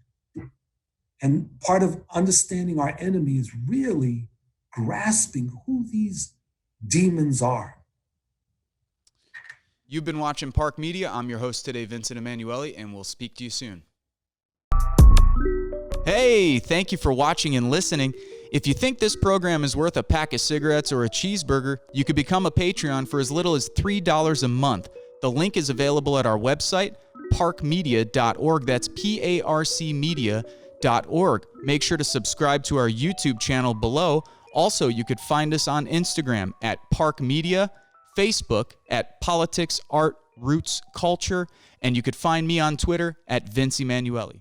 And part of understanding our enemy is really grasping who these demons are. You've been watching Park Media. I'm your host today, Vincent Emanuele, and we'll speak to you soon. Hey, thank you for watching and listening. If you think this program is worth a pack of cigarettes or a cheeseburger, you could become a Patreon for as little as $3 a month. The link is available at our website, parcmedia.org. That's PARCmedia.org. Make sure to subscribe to our YouTube channel below. Also, you could find us on Instagram at Park Media, Facebook at Politics, Art, Roots, Culture, and you could find me on Twitter at Vince Emanuele.